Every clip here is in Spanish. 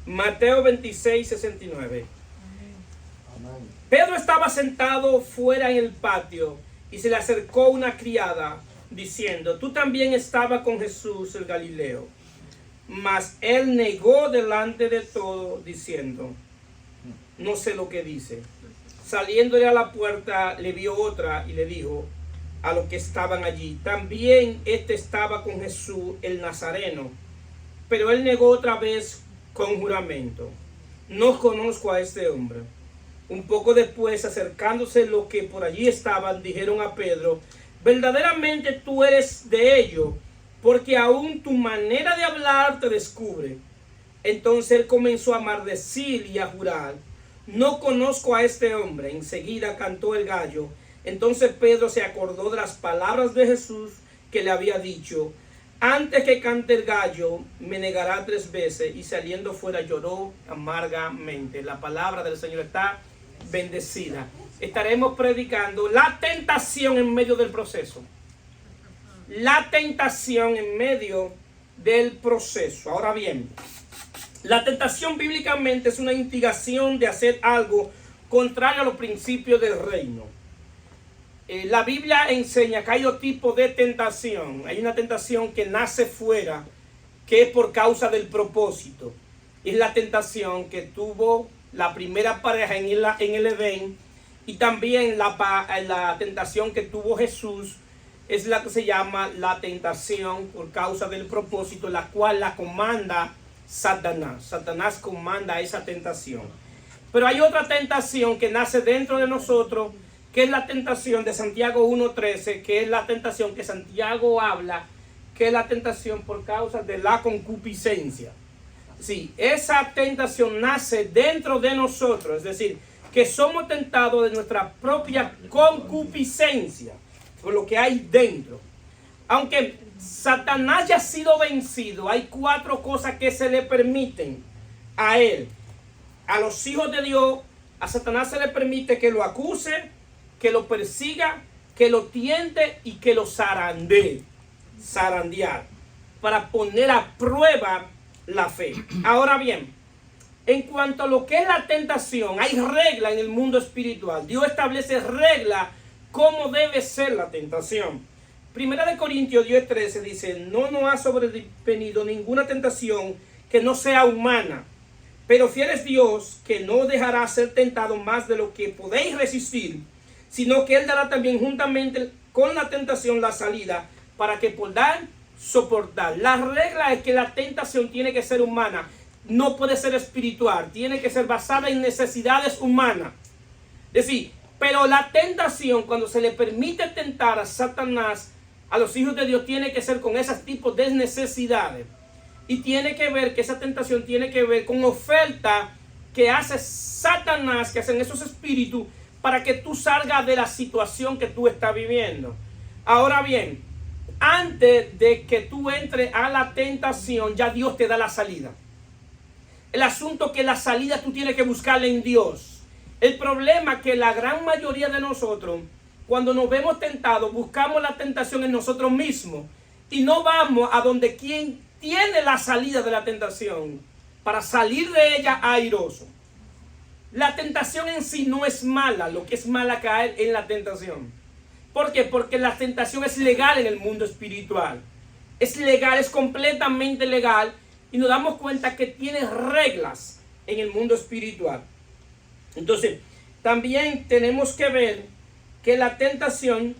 Mateo 26, 69. Amén. Pedro estaba sentado fuera en el patio y se le acercó una criada diciendo: tú también estabas con Jesús el Galileo. Mas él negó delante de todo diciendo: no sé lo que dice. Saliéndole a la puerta le vio otra y le dijo a los que estaban allí: también este estaba con Jesús el Nazareno. Pero él negó otra vez con juramento: no conozco a este hombre. Un poco después, acercándose los que por allí estaban, dijeron a Pedro: verdaderamente tú eres de ellos, porque aún tu manera de hablar te descubre. Entonces él comenzó a maldecir y a jurar: no conozco a este hombre. Enseguida cantó el gallo. Entonces Pedro se acordó de las palabras de Jesús que le había dicho: antes que cante el gallo, me negará 3 veces. Y saliendo fuera lloró amargamente. La palabra del Señor está bendecida. Estaremos predicando la tentación en medio del proceso. La tentación en medio del proceso. Ahora bien, la tentación bíblicamente es una instigación de hacer algo contrario a los principios del reino. La Biblia enseña que hay 2 tipos de tentación. Hay una tentación que nace fuera, que es por causa del propósito. Es la tentación que tuvo la primera pareja en el Edén, y también la tentación que tuvo Jesús es la que se llama la tentación por causa del propósito, la cual la comanda Satanás. Satanás comanda esa tentación. Pero hay otra tentación que nace dentro de nosotros, que es la tentación de Santiago 1:13, que es la tentación que Santiago habla, que es la tentación por causa de la concupiscencia. Sí, esa tentación nace dentro de nosotros, es decir, que somos tentados de nuestra propia concupiscencia, por lo que hay dentro. Aunque Satanás ya ha sido vencido, hay 4 cosas que se le permiten a él. A los hijos de Dios, a Satanás se le permite que lo acuse, que lo persiga, que lo tiente y que lo zarandee. Zarandear. Para poner a prueba la fe. Ahora bien, en cuanto a lo que es la tentación, hay regla en el mundo espiritual. Dios establece regla cómo debe ser la tentación. Primera de Corintios 10:13 dice: no nos ha sobrevenido ninguna tentación que no sea humana, pero fiel es Dios, que no dejará ser tentado más de lo que podéis resistir, sino que Él dará también juntamente con la tentación la salida, para que podáis soportar. La regla es que la tentación tiene que ser humana, no puede ser espiritual, tiene que ser basada en necesidades humanas. Es decir, pero la tentación, cuando se le permite tentar a Satanás, a los hijos de Dios, tiene que ser con esos tipos de necesidades. Y tiene que ver, que esa tentación tiene que ver con oferta que hace Satanás, que hacen esos espíritus, para que tú salgas de la situación que tú estás viviendo. Ahora bien, antes de que tú entres a la tentación, ya Dios te da la salida. El asunto es que la salida tú tienes que buscarla en Dios. El problema es que la gran mayoría de nosotros, cuando nos vemos tentados, buscamos la tentación en nosotros mismos y no vamos a donde quien tiene la salida de la tentación para salir de ella airoso. La tentación en sí no es mala, lo que es mala caer en la tentación. ¿Por qué? Porque la tentación es legal en el mundo espiritual. Es legal, es completamente legal, y nos damos cuenta que tiene reglas en el mundo espiritual. Entonces, también tenemos que ver que la tentación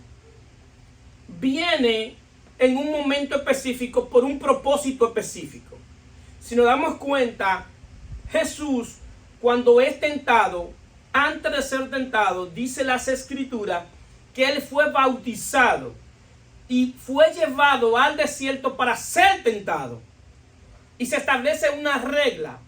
viene en un momento específico por un propósito específico. Si nos damos cuenta, Jesús, cuando es tentado, antes de ser tentado, dice las Escrituras que Él fue bautizado y fue llevado al desierto para ser tentado. Y se establece una regla,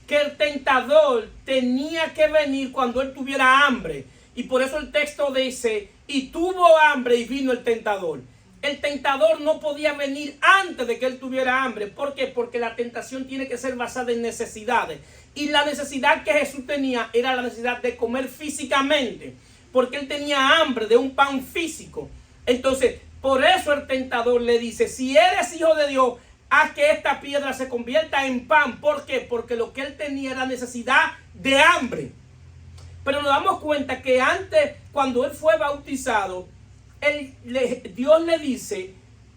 que el tentador tenía que venir cuando él tuviera hambre. Y por eso el texto dice: y tuvo hambre y vino el tentador. El tentador no podía venir antes de que él tuviera hambre. ¿Por qué? Porque la tentación tiene que ser basada en necesidades. Y la necesidad que Jesús tenía era la necesidad de comer físicamente, porque él tenía hambre de un pan físico. Entonces, por eso el tentador le dice: si eres hijo de Dios, a que esta piedra se convierta en pan. ¿Por qué? Porque lo que él tenía era necesidad de hambre. Pero nos damos cuenta que antes, cuando él fue bautizado, Dios le dice: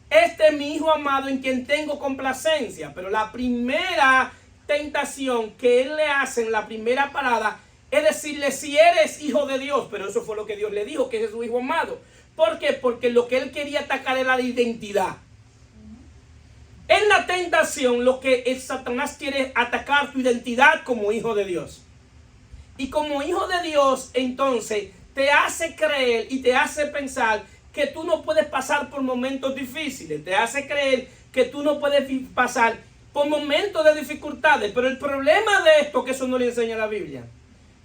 este es mi hijo amado en quien tengo complacencia. Pero la primera tentación que él le hace en la primera parada es decirle: si eres hijo de Dios. Pero eso fue lo que Dios le dijo, que es su hijo amado. ¿Por qué? Porque lo que él quería atacar era la identidad. En la tentación, lo que el Satanás quiere es atacar tu identidad como hijo de Dios. Y como hijo de Dios, entonces, te hace creer y te hace pensar que tú no puedes pasar por momentos difíciles. Te hace creer que tú no puedes pasar por momentos de dificultades. Pero el problema de esto, que eso no le enseña la Biblia.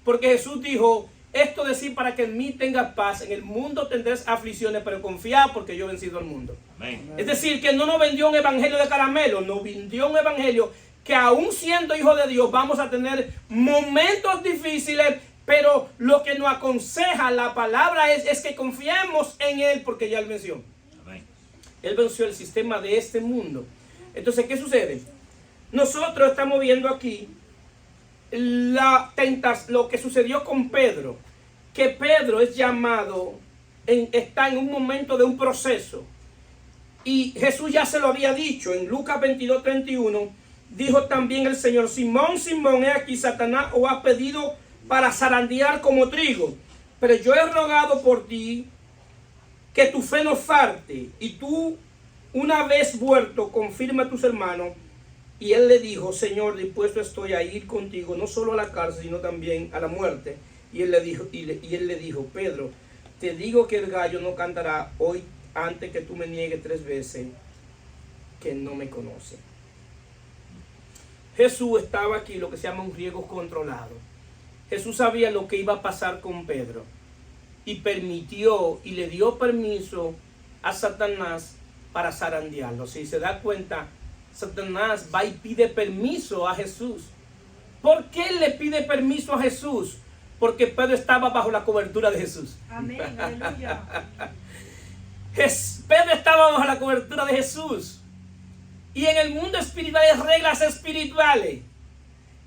Porque Jesús dijo: esto decir para que en mí tengas paz. En el mundo tendrás aflicciones, pero confía porque yo he vencido al mundo. Amén. Es decir, que no nos vendió un evangelio de caramelo, nos vendió un evangelio que aún siendo hijo de Dios vamos a tener momentos difíciles, pero lo que nos aconseja la palabra es que confiemos en Él, porque ya Él venció. Amén. Él venció el sistema de este mundo. Entonces, ¿qué sucede? Nosotros estamos viendo aquí lo que sucedió con Pedro, que Pedro es llamado, está en un momento de un proceso. Y Jesús ya se lo había dicho en Lucas 22:31. Dijo también el Señor: Simón, Simón, he aquí Satanás os ha pedido para zarandear como trigo, pero yo he rogado por ti que tu fe no falte, y tú, una vez vuelto, confirma a tus hermanos. Y él le dijo: Señor, dispuesto estoy a ir contigo, no solo a la cárcel, sino también a la muerte. Y él le dijo: Pedro, te digo que el gallo no cantará hoy antes que tú me niegues 3 veces que no me conoces. Jesús estaba aquí, lo que se llama un riesgo controlado. Jesús sabía lo que iba a pasar con Pedro, y permitió y le dio permiso a Satanás para zarandearlo. Si se da cuenta, Satanás va y pide permiso a Jesús. ¿Por qué le pide permiso a Jesús? Porque Pedro estaba bajo la cobertura de Jesús. Amén, aleluya. Pedro estaba bajo la cobertura de Jesús. Y en el mundo espiritual hay reglas espirituales.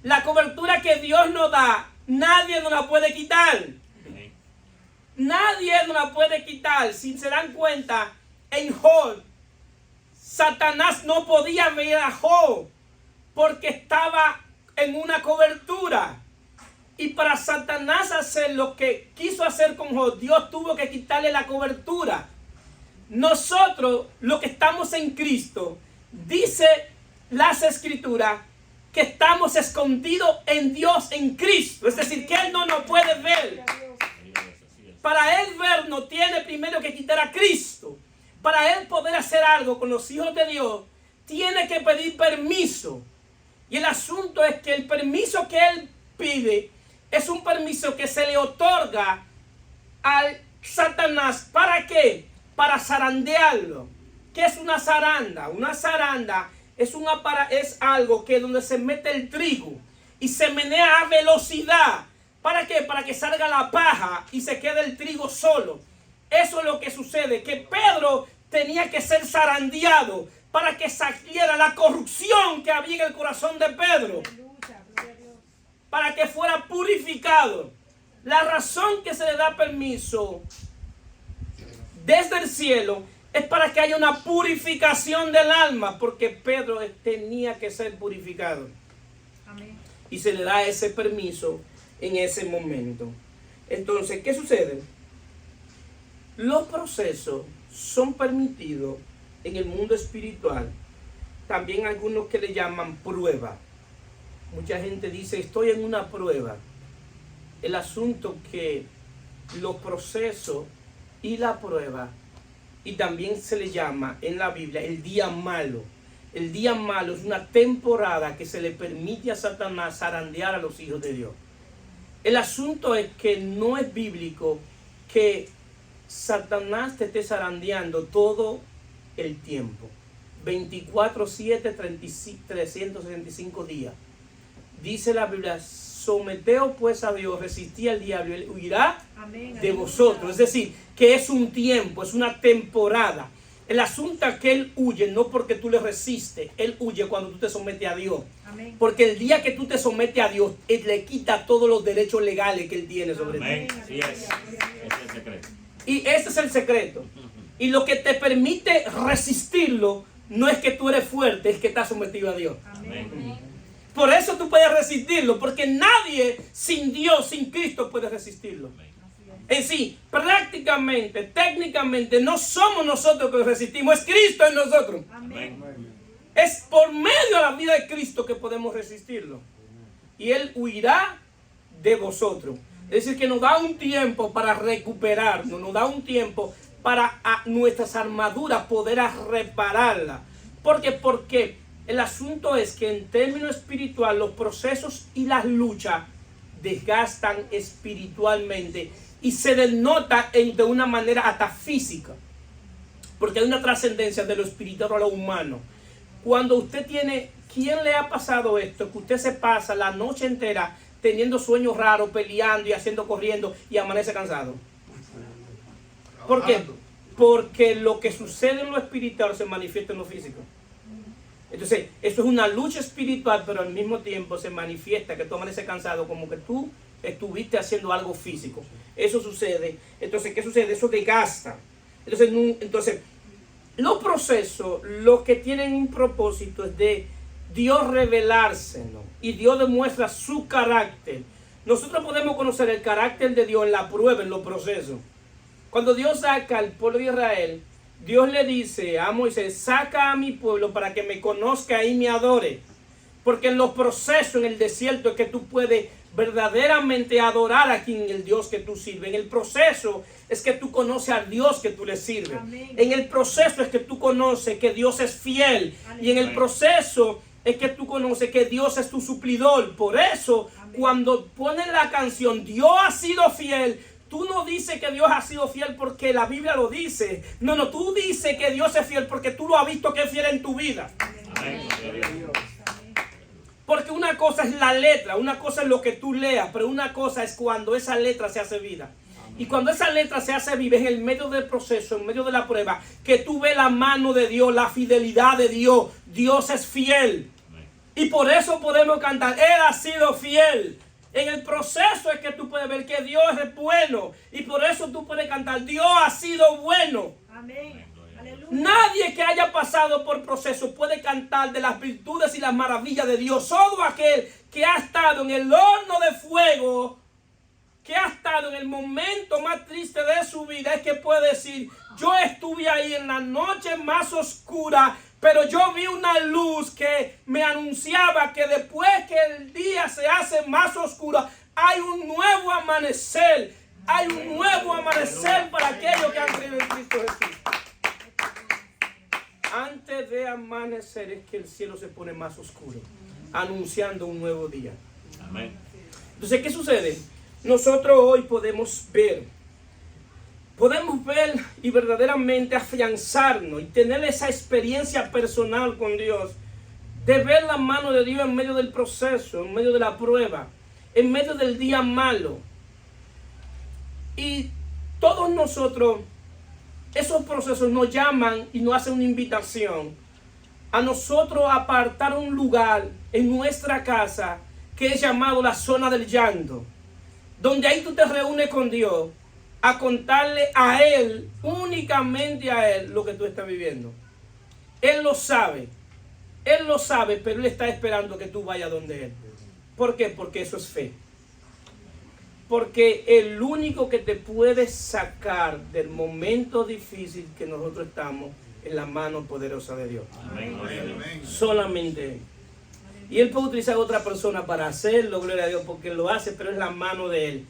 La cobertura que Dios nos da, nadie nos la puede quitar. Nadie nos la puede quitar. Si se dan cuenta, en Job, Satanás no podía ver a Job porque estaba en una cobertura. Y para Satanás hacer lo que quiso hacer con Job, Dios tuvo que quitarle la cobertura. Nosotros, los que estamos en Cristo, dice las Escrituras que estamos escondidos en Dios, en Cristo. Es decir, que Él no nos puede ver. Para Él vernos, tiene primero que quitar a Cristo. Para Él poder hacer algo con los hijos de Dios, tiene que pedir permiso. Y el asunto es que el permiso que Él pide es un permiso que se le otorga al Satanás. ¿Para qué? Para zarandearlo. ¿Qué es una zaranda? Una zaranda es algo que donde se mete el trigo y se menea a velocidad. ¿Para qué? Para que salga la paja y se quede el trigo solo. Eso es lo que sucede, que Pedro tenía que ser zarandeado para que saliera la corrupción que había en el corazón de Pedro, para que fuera purificado. La razón que se le da permiso desde el cielo es para que haya una purificación del alma, porque Pedro tenía que ser purificado. Amén. Y se le da ese permiso en ese momento. Entonces, ¿qué sucede? Los procesos son permitidos en el mundo espiritual. También algunos que le llaman prueba. Mucha gente dice: estoy en una prueba. El asunto que los procesos y la prueba, y también se le llama en la Biblia el día malo. El día malo es una temporada que se le permite a Satanás zarandear a los hijos de Dios. El asunto es que no es bíblico que Satanás te esté zarandeando todo el tiempo. 24/7, 365 días. Dice la Biblia: someteos pues a Dios, resistid al diablo, él huirá Amén, de vosotros. Es decir, que es un tiempo, es una temporada. El asunto es que él huye no porque tú le resistes, él huye cuando tú te sometes a Dios. Amén. Porque el día que tú te sometes a Dios, él le quita todos los derechos legales que él tiene sobre ti. Amén. Sí es. Ese es el secreto. Y ese es el secreto. Y lo que te permite resistirlo no es que tú eres fuerte, es que estás sometido a Dios. Amén. Por eso tú puedes resistirlo, porque nadie sin Dios, sin Cristo puede resistirlo. En sí, prácticamente, técnicamente, no somos nosotros que resistimos, es Cristo en nosotros. Amén. Es por medio de la vida de Cristo que podemos resistirlo. Y Él huirá de vosotros. Es decir, que nos da un tiempo para recuperarnos, nos da un tiempo para nuestras armaduras poder repararlas. Porque el asunto es que en términos espiritual los procesos y las luchas desgastan espiritualmente y se denota de una manera hasta física. Porque hay una trascendencia de lo espiritual a lo humano. Cuando usted tiene, ¿quién le ha pasado esto? Que usted se pasa la noche entera teniendo sueños raros, peleando y corriendo y amanece cansado. ¿Por qué? Porque lo que sucede en lo espiritual se manifiesta en lo físico. Entonces, eso es una lucha espiritual, pero al mismo tiempo se manifiesta que tú amaneces cansado como que tú estuviste haciendo algo físico. Eso sucede. Entonces, ¿qué sucede? Eso desgasta. Entonces, los procesos, los que tienen un propósito es de Dios revelársenos y Dios demuestra su carácter. Nosotros podemos conocer el carácter de Dios en la prueba, en los procesos. Cuando Dios saca al pueblo de Israel, Dios le dice a Moisés, saca a mi pueblo para que me conozca y me adore. Porque en los procesos, en el desierto, es que tú puedes verdaderamente adorar a quien el Dios que tú sirves. En el proceso es que tú conoces al Dios que tú le sirves. Amén. En el proceso es que tú conoces que Dios es fiel. Amén. Y en el proceso es que tú conoces que Dios es tu suplidor. Por eso, Amén. cuando ponen la canción, Dios ha sido fiel, tú no dices que Dios ha sido fiel porque la Biblia lo dice. No, tú dices que Dios es fiel porque tú lo has visto que es fiel en tu vida. Amén. Porque una cosa es la letra, una cosa es lo que tú leas, pero una cosa es cuando esa letra se hace vida. Y cuando esa letra se hace viva, en el medio del proceso, en medio de la prueba, que tú ves la mano de Dios, la fidelidad de Dios. Dios es fiel. Y por eso podemos cantar, Él ha sido fiel. En el proceso es que tú puedes ver que Dios es bueno. Y por eso tú puedes cantar, Dios ha sido bueno. Amén. Aleluya. Nadie que haya pasado por proceso puede cantar de las virtudes y las maravillas de Dios. Solo aquel que ha estado en el horno de fuego, que ha estado en el momento más triste de su vida, es que puede decir, yo estuve ahí en la noche más oscura, pero yo vi una luz que me anunciaba que después que el día se hace más oscuro, hay un nuevo amanecer. Hay un nuevo amanecer para aquellos que han creído en Cristo Jesús. Antes de amanecer es que el cielo se pone más oscuro, anunciando un nuevo día. Amén. Entonces, ¿qué sucede? Nosotros hoy podemos ver y verdaderamente afianzarnos y tener esa experiencia personal con Dios, de ver la mano de Dios en medio del proceso, en medio de la prueba, en medio del día malo. Y todos nosotros, esos procesos nos llaman y nos hacen una invitación a nosotros apartar un lugar en nuestra casa que es llamado la zona del llanto, donde ahí tú te reúnes con Dios a contarle a Él, únicamente a Él, lo que tú estás viviendo. Él lo sabe, pero Él está esperando que tú vayas donde Él. ¿Por qué? Porque eso es fe. Porque el único que te puede sacar del momento difícil que nosotros estamos es la mano poderosa de Dios. Amén. Solamente Él. Y Él puede utilizar a otra persona para hacerlo, gloria a Dios, porque Él lo hace, pero es la mano de Él.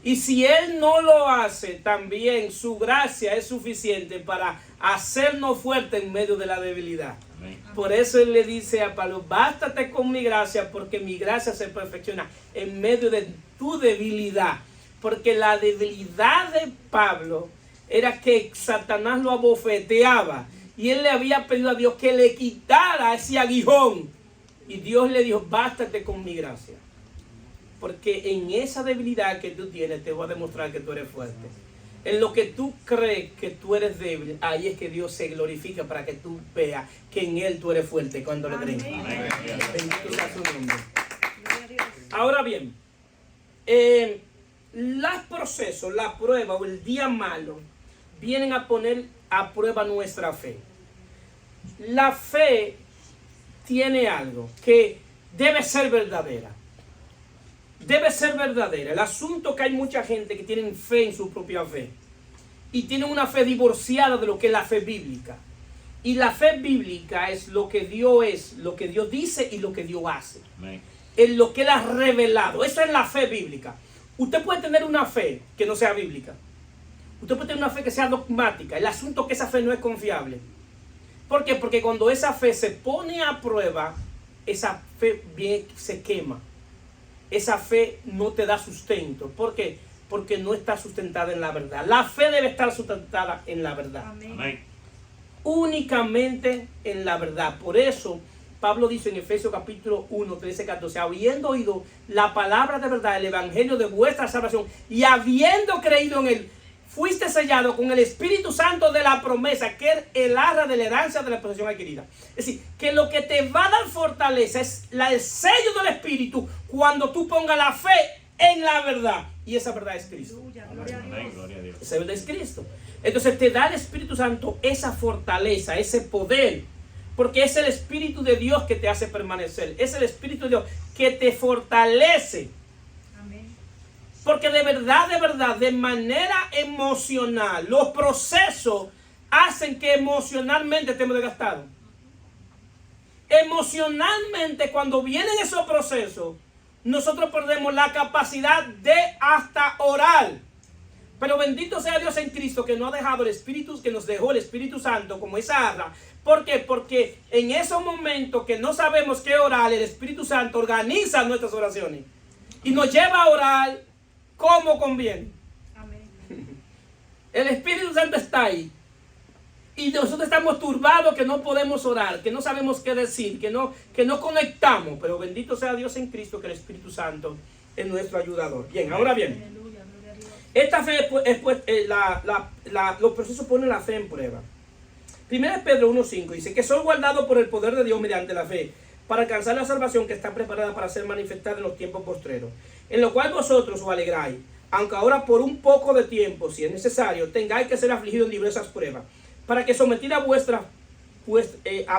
Y si Él no lo hace, también su gracia es suficiente para hacernos fuertes en medio de la debilidad. Amén. Por eso Él le dice a Pablo, bástate con mi gracia, porque mi gracia se perfecciona en medio de tu debilidad. Porque la debilidad de Pablo era que Satanás lo abofeteaba. Y él le había pedido a Dios que le quitara ese aguijón. Y Dios le dijo, bástate con mi gracia. Porque en esa debilidad que tú tienes te voy a demostrar que tú eres fuerte. En lo que tú crees que tú eres débil, ahí es que Dios se glorifica para que tú veas que en Él tú eres fuerte cuando le crees. Amén. Bendito sea su nombre. Gloria a Dios. Ahora bien, los procesos, la prueba o el día malo vienen a poner a prueba nuestra fe. La fe tiene algo que debe ser verdadera. Debe ser verdadera. El asunto es que hay mucha gente que tiene fe en su propia fe y tienen una fe divorciada de lo que es la fe bíblica. Y la fe bíblica es lo que Dios dice y lo que Dios hace. Amén. En lo que Él ha revelado. Eso es la fe bíblica. Usted puede tener una fe que no sea bíblica. Usted puede tener una fe que sea dogmática. El asunto es que esa fe no es confiable. ¿Por qué? Porque cuando esa fe se pone a prueba, esa fe bien se quema. Esa fe no te da sustento. ¿Por qué? Porque no está sustentada en la verdad. La fe debe estar sustentada en la verdad. Amén. Amén. Únicamente en la verdad. Por eso Pablo dice en Efesios capítulo 1, 13, 14, habiendo oído la palabra de verdad, el evangelio de vuestra salvación, y habiendo creído en él, fuiste sellado con el Espíritu Santo de la promesa, que es el arra de la herencia de la posesión adquirida. Es decir, que lo que te va a dar fortaleza es el sello del Espíritu cuando tú pongas la fe en la verdad. Y esa verdad es Cristo. Aleluya, gloria a Amén. Dios. Gloria a Dios. Esa verdad es Cristo. Entonces te da el Espíritu Santo esa fortaleza, ese poder. Porque es el Espíritu de Dios que te hace permanecer. Es el Espíritu de Dios que te fortalece. Amén. Porque de verdad, de manera emocional, los procesos hacen que emocionalmente estemos desgastados. Emocionalmente, cuando vienen esos procesos, nosotros perdemos la capacidad de hasta orar. Pero bendito sea Dios en Cristo que nos ha dejado el Espíritu, que nos dejó el Espíritu Santo como esa arra. ¿Por qué? Porque en esos momentos que no sabemos qué orar, el Espíritu Santo organiza nuestras oraciones y nos lleva a orar como conviene. Amén. El Espíritu Santo está ahí. Y nosotros estamos turbados que no podemos orar, que no sabemos qué decir, que no conectamos. Pero bendito sea Dios en Cristo que el Espíritu Santo es nuestro ayudador. Bien, ahora bien. Aleluya, gloria a Dios. Esta fe, los procesos ponen la fe en prueba. 1 Pedro 1.5 dice que son guardados por el poder de Dios mediante la fe para alcanzar la salvación que está preparada para ser manifestada en los tiempos postreros, en lo cual vosotros os alegráis, aunque ahora por un poco de tiempo, si es necesario, tengáis que ser afligidos en diversas pruebas, para que sometida a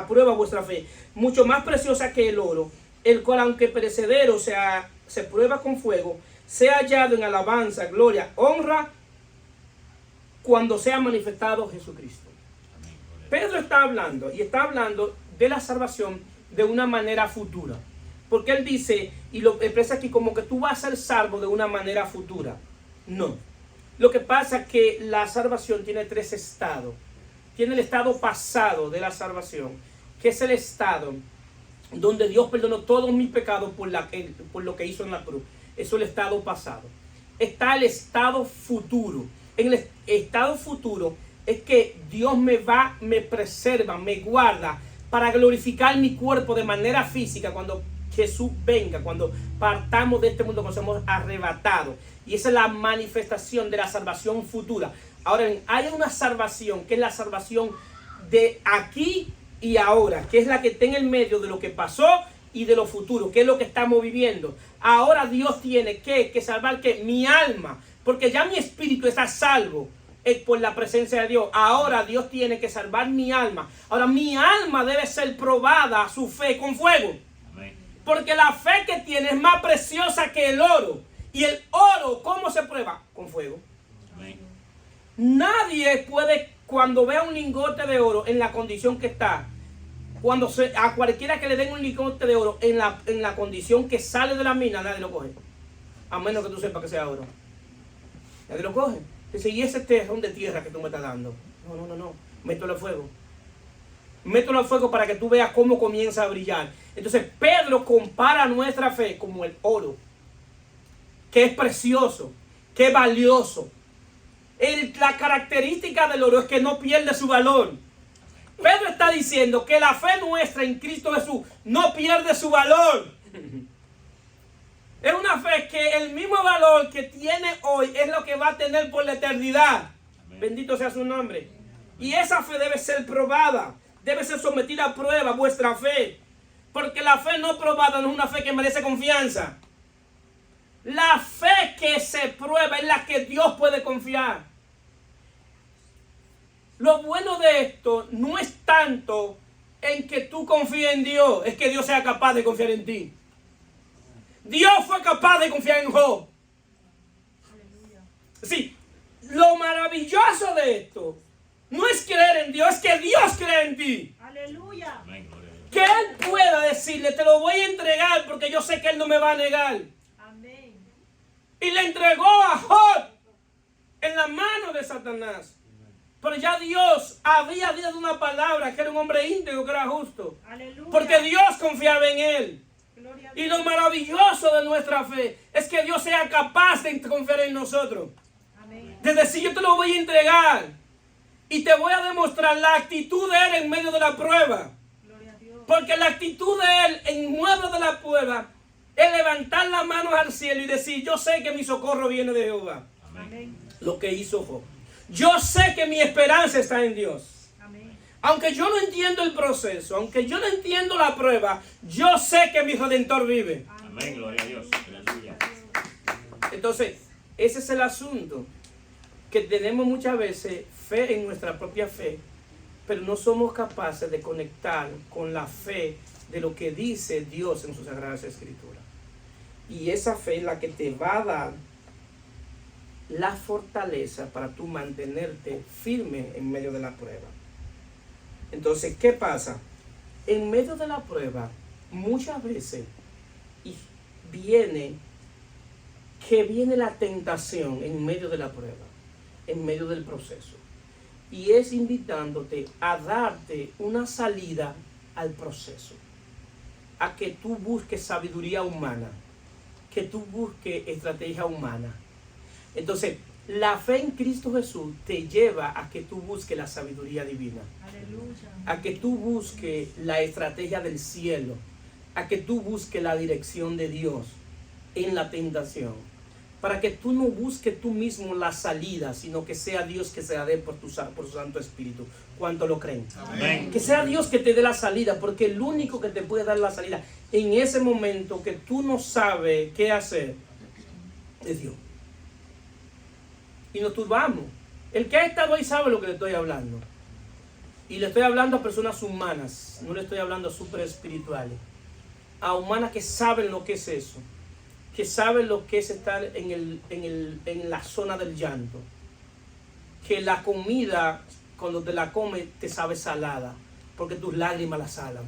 prueba vuestra fe, mucho más preciosa que el oro, el cual aunque perecedero se prueba con fuego, sea hallado en alabanza, gloria, honra, cuando sea manifestado Jesucristo. Pedro está hablando de la salvación de una manera futura. Porque él dice, y lo expresa aquí como que tú vas a ser salvo de una manera futura. No. Lo que pasa es que la salvación tiene tres estados. Tiene el estado pasado de la salvación, que es el estado donde Dios perdonó todos mis pecados por lo que hizo en la cruz. Eso es el estado pasado. Está el estado futuro. En el estado futuro es que Dios me preserva, me guarda para glorificar mi cuerpo de manera física cuando Jesús venga, cuando partamos de este mundo, cuando somos arrebatados. Y esa es la manifestación de la salvación futura. Ahora bien, hay una salvación que es la salvación de aquí y ahora, que es la que está en el medio de lo que pasó y de lo futuro, que es lo que estamos viviendo. Ahora Dios tiene que salvar mi alma, porque ya mi espíritu está salvo por la presencia de Dios. Ahora Dios tiene que salvar mi alma. Ahora mi alma debe ser probada, su fe, con fuego. Amén. Porque la fe que tiene es más preciosa que el oro. Y el oro, ¿cómo se prueba? Con fuego. Amén. Nadie puede, cuando vea un lingote de oro en la condición que está, a cualquiera que le den un lingote de oro en la condición que sale de la mina, nadie lo coge. A menos que tú sepas que sea oro. Nadie lo coge. Dice, y ese tejón de tierra que tú me estás dando. No. Mételo al fuego. Mételo al fuego para que tú veas cómo comienza a brillar. Entonces Pedro compara nuestra fe como el oro, que es precioso, que es valioso. La característica del oro es que no pierde su valor. Pedro está diciendo que la fe nuestra en Cristo Jesús no pierde su valor. Es una fe que el mismo valor que tiene hoy es lo que va a tener por la eternidad. Bendito sea su nombre. Y esa fe debe ser probada, debe ser sometida a prueba, vuestra fe. Porque la fe no probada no es una fe que merece confianza. La fe que se prueba es la que Dios puede confiar. Lo bueno de esto no es tanto en que tú confíes en Dios, es que Dios sea capaz de confiar en ti. Dios fue capaz de confiar en Job. Sí, lo maravilloso de esto no es creer en Dios, es que Dios cree en ti. Aleluya. Amén, gloria a Dios. Que Él pueda decirle, te lo voy a entregar porque yo sé que Él no me va a negar. Amén. Y le entregó a Job en la mano de Satanás. Pero ya Dios había dado una palabra que era un hombre íntegro, que era justo. Aleluya. Porque Dios confiaba en él. Gloria a Y Dios. lo maravilloso de nuestra fe es que Dios sea capaz de confiar en nosotros. Amén. De decir, yo te lo voy a entregar. Y te voy a demostrar la actitud de Él en medio de la prueba. Gloria a Dios. Porque la actitud de Él en medio de la prueba es levantar las manos al cielo y decir, yo sé que mi socorro viene de Jehová. Amén. Lo que hizo Job. Yo sé que mi esperanza está en Dios. Amén. Aunque yo no entiendo el proceso, aunque yo no entiendo la prueba, yo sé que mi Redentor vive. Amén, gloria a Dios. Aleluya. Entonces, ese es el asunto. Que tenemos muchas veces fe en nuestra propia fe, pero no somos capaces de conectar con la fe de lo que dice Dios en sus Sagradas Escrituras. Y esa fe es la que te va a dar la fortaleza para tú mantenerte firme en medio de la prueba. Entonces, ¿qué pasa? En medio de la prueba, muchas veces viene la tentación en medio de la prueba, en medio del proceso. Y es invitándote a darte una salida al proceso, a que tú busques sabiduría humana, que tú busques estrategia humana. Entonces, la fe en Cristo Jesús te lleva a que tú busques la sabiduría divina, Aleluya. a que tú busques la estrategia del cielo, a que tú busques la dirección de Dios en la tentación, para que tú no busques tú mismo la salida, sino que sea Dios que se la dé por su Santo Espíritu. ¿Cuánto lo creen? Amén. Que sea Dios que te dé la salida, porque el único que te puede dar la salida en ese momento que tú no sabes qué hacer es Dios. Y nos turbamos. El que ha estado ahí sabe lo que le estoy hablando. Y le estoy hablando a personas humanas, no le estoy hablando a super espirituales. A humanas que saben lo que es eso. Que saben lo que es estar en la zona del llanto. Que la comida, cuando te la comes, te sabe salada. Porque tus lágrimas la salan.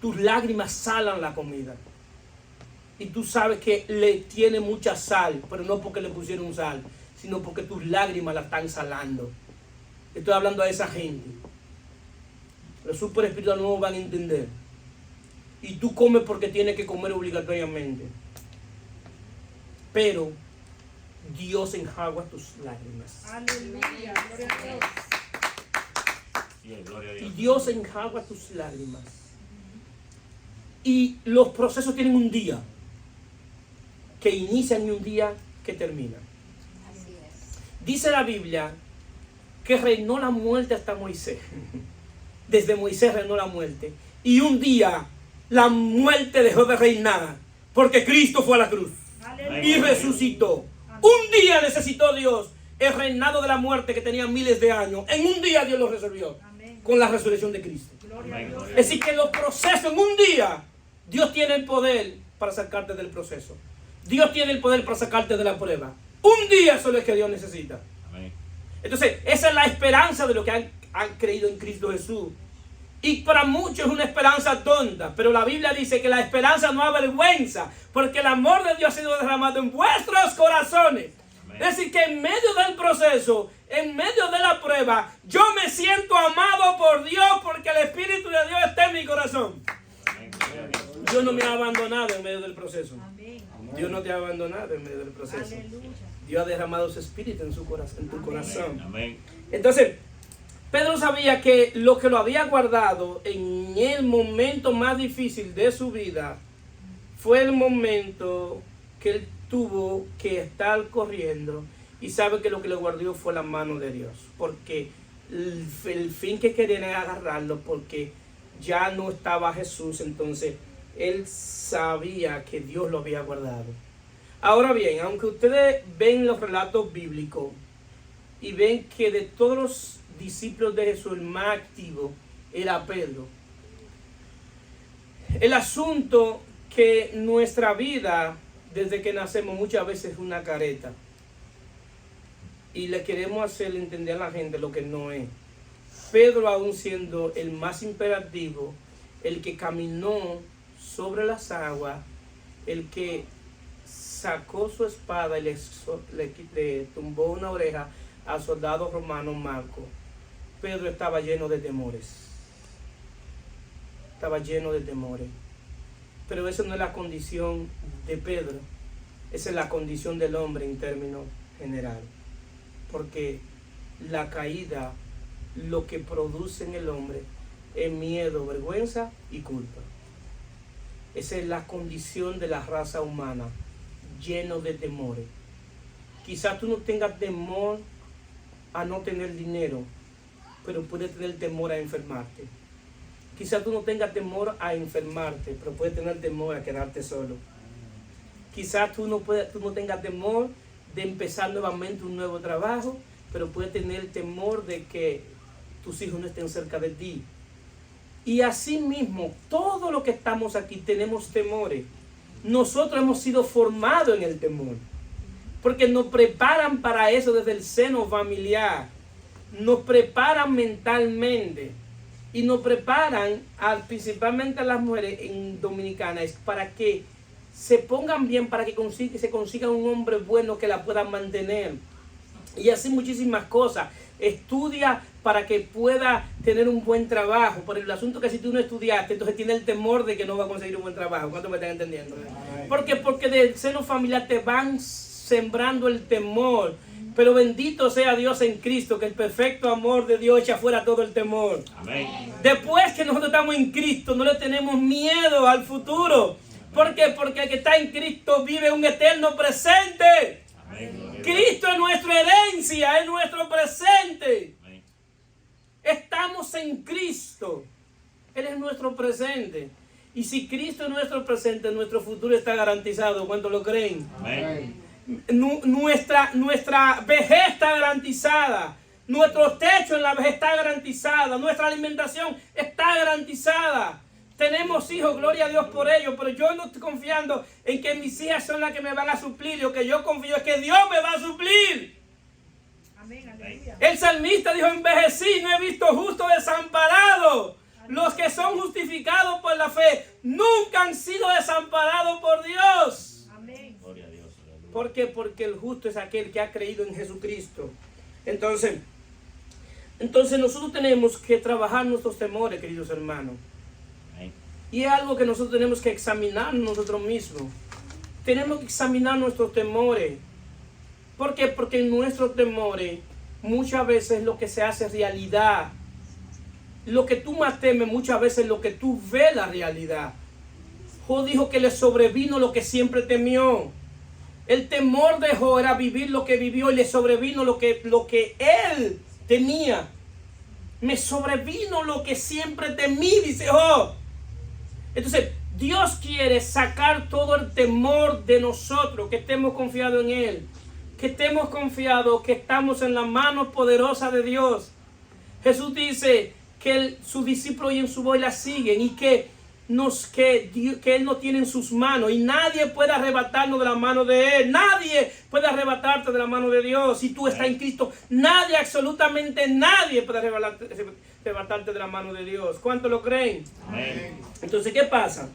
Tus lágrimas salan la comida. Y tú sabes que le tiene mucha sal, pero no porque le pusieron sal, sino porque tus lágrimas la están salando. Estoy hablando a esa gente. Los super espirituales no van a entender. Y tú comes porque tienes que comer obligatoriamente. Pero Dios enjagua tus lágrimas. Aleluya. Gloria a Dios. Sí, gloria a Y Dios. Dios enjagua tus lágrimas. Y los procesos tienen un día que inician y un día que terminan. Así es. Dice la Biblia que reinó la muerte hasta Moisés. Desde Moisés reinó la muerte. Y un día la muerte dejó de reinar porque Cristo fue a la cruz Aleluya. y resucitó. Un día necesitó Dios el reinado de la muerte que tenía miles de años. En un día Dios lo resolvió Amén. con la resurrección de Cristo. Gloria a Amén, Dios. gloria a Es decir, que los procesos en un día, Dios tiene el poder para sacarte del proceso. Dios tiene el poder para sacarte de la prueba. Un día solo es que Dios necesita. Amén. Entonces, esa es la esperanza de los que han creído en Cristo Jesús. Y para muchos es una esperanza tonta, pero la Biblia dice que la esperanza no avergüenza, porque el amor de Dios ha sido derramado en vuestros corazones. Amén. Es decir, que en medio del proceso, en medio de la prueba, yo me siento amado por Dios, porque el Espíritu de Dios está en mi corazón. Amén, gloria a Dios. Dios no me ha abandonado en medio del proceso. Amén. Dios no te ha abandonado en medio del proceso. Aleluya. Dios ha derramado su Espíritu en tu corazón. Amén. Entonces, Pedro sabía que lo había guardado en el momento más difícil de su vida fue el momento que él tuvo que estar corriendo y sabe que lo que le guardó fue la mano de Dios, porque el fin que querían era agarrarlo, porque ya no estaba Jesús, entonces él sabía que Dios lo había guardado. Ahora bien, aunque ustedes ven los relatos bíblicos y ven que de todos los discípulos de Jesús el más activo era Pedro, el asunto que nuestra vida desde que nacemos muchas veces es una careta y le queremos hacer entender a la gente lo que no es. Pedro, aún siendo el más imperativo, el que caminó sobre las aguas, el que sacó su espada y le tumbó una oreja al soldado romano Marco, Pedro estaba lleno de temores. Estaba lleno de temores. Pero esa no es la condición de Pedro. Esa es la condición del hombre en términos generales. Porque la caída, lo que produce en el hombre es miedo, vergüenza y culpa. Esa es la condición de la raza humana, lleno de temores. Quizás tú no tengas temor a no tener dinero, pero puedes tener temor a enfermarte. Quizás tú no tengas temor a enfermarte, pero puedes tener temor a quedarte solo. Quizás tú no tengas temor de empezar nuevamente un nuevo trabajo, pero puedes tener temor de que tus hijos no estén cerca de ti. Y así mismo, todo lo que estamos aquí tenemos temores. Nosotros hemos sido formados en el temor, porque nos preparan para eso desde el seno familiar. Nos preparan mentalmente. Y nos preparan, principalmente a las mujeres en dominicanas, para que se pongan bien, para que se consiga un hombre bueno que la pueda mantener. Y así muchísimas cosas. Estudia para que pueda tener un buen trabajo. Por el asunto que si tú no estudiaste, entonces tiene el temor de que no va a conseguir un buen trabajo. ¿Cuánto me están entendiendo? Porque del seno familiar te van sembrando el temor. Pero bendito sea Dios en Cristo, que el perfecto amor de Dios echa fuera todo el temor. Amén. Después que nosotros estamos en Cristo, no le tenemos miedo al futuro. ¿Por qué? Porque el que está en Cristo vive un eterno presente. Amén. Cristo es nuestra herencia, es nuestro presente. Amén. Estamos en Cristo. Él es nuestro presente. Y si Cristo es nuestro presente, nuestro futuro está garantizado. ¿Cuántos lo creen? Amén. Nuestra vejez está garantizada, nuestro techo en la vejez está garantizada, nuestra alimentación está garantizada. Tenemos hijos, gloria a Dios por ello, pero yo no estoy confiando en que mis hijas son las que me van a suplir. Lo que yo confío es que Dios me va a suplir. Amén, aleluya. El salmista dijo: envejecí, no he visto justo desamparado. Los que son justificados por la fe nunca han sido desamparados por Dios. Amén. Gloria a Dios. ¿Por qué? Porque el justo es aquel que ha creído en Jesucristo. Entonces nosotros tenemos que trabajar nuestros temores, queridos hermanos. Y es algo que nosotros tenemos que examinar nosotros mismos. Tenemos que examinar nuestros temores. ¿Por qué? Porque nuestros temores muchas veces lo que se hace es realidad. Lo que tú más temes muchas veces es lo que tú ves la realidad. Job dijo que le sobrevino lo que siempre temió. El temor de Job era vivir lo que vivió y le sobrevino lo que él temía. Me sobrevino lo que siempre temí, dice Job. Entonces, Dios quiere sacar todo el temor de nosotros, que estemos confiados en Él. Que estemos confiados, que estamos en la mano poderosa de Dios. Jesús dice que sus discípulos y en su voz la siguen y que Él no tiene en sus manos y nadie puede arrebatarnos de la mano de Él. Nadie puede arrebatarte de la mano de Dios. Si tú estás en Cristo, nadie, absolutamente nadie puede arrebatarte de la mano de Dios. ¿Cuántos lo creen? Amén. Entonces, ¿qué pasa?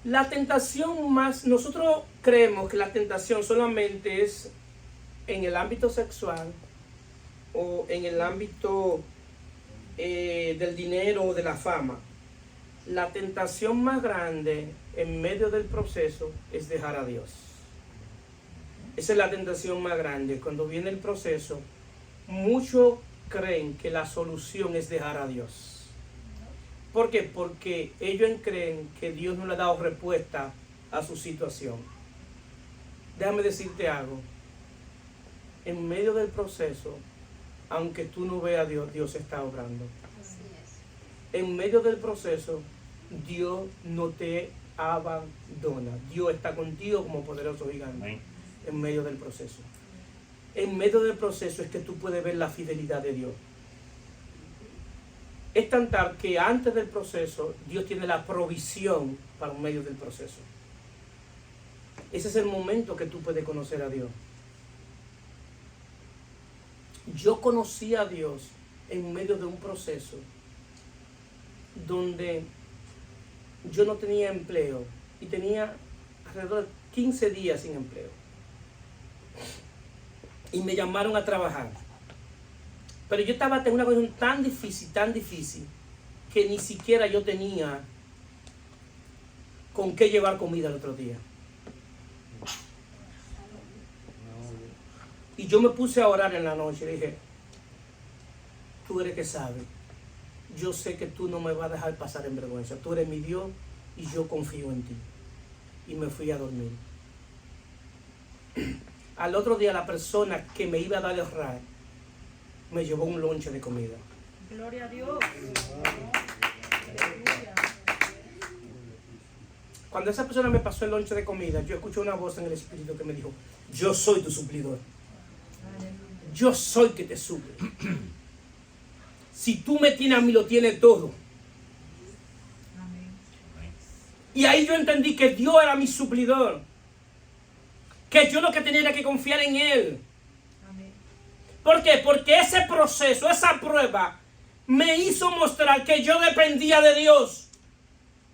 La tentación más, nosotros creemos que la tentación solamente es en el ámbito sexual o en el ámbito del dinero o de la fama. La tentación más grande en medio del proceso es dejar a Dios. Esa es la tentación más grande. Cuando viene el proceso, muchos creen que la solución es dejar a Dios. ¿Por qué? Porque ellos creen que Dios no le ha dado respuesta a su situación. Déjame decirte algo. En medio del proceso, aunque tú no veas a Dios, Dios está obrando. En medio del proceso, Dios no te abandona. Dios está contigo como poderoso gigante. Amén. En medio del proceso. En medio del proceso es que tú puedes ver la fidelidad de Dios. Es tan tal que antes del proceso, Dios tiene la provisión para un medio del proceso. Ese es el momento que tú puedes conocer a Dios. Yo conocí a Dios en medio de un proceso donde yo no tenía empleo y tenía alrededor de 15 días sin empleo. Y me llamaron a trabajar. Pero yo estaba en una condición tan difícil, que ni siquiera yo tenía con qué llevar comida el otro día. Y yo me puse a orar en la noche y dije, tú eres que sabes, yo sé que tú no me vas a dejar pasar en vergüenza, tú eres mi Dios y yo confío en ti. Y me fui a dormir. Al otro día la persona que me iba a dar el RAE me llevó un lonche de comida. Gloria a Dios. Aleluya. Cuando esa persona me pasó el lonche de comida, yo escuché una voz en el espíritu que me dijo, yo soy tu suplidor. Yo soy que te suple. Si tú me tienes a mí, lo tienes todo. Amén. Y ahí yo entendí que Dios era mi suplidor. Que yo lo que tenía era que confiar en Él. Amén. ¿Por qué? Porque ese proceso, esa prueba, me hizo mostrar que yo dependía de Dios.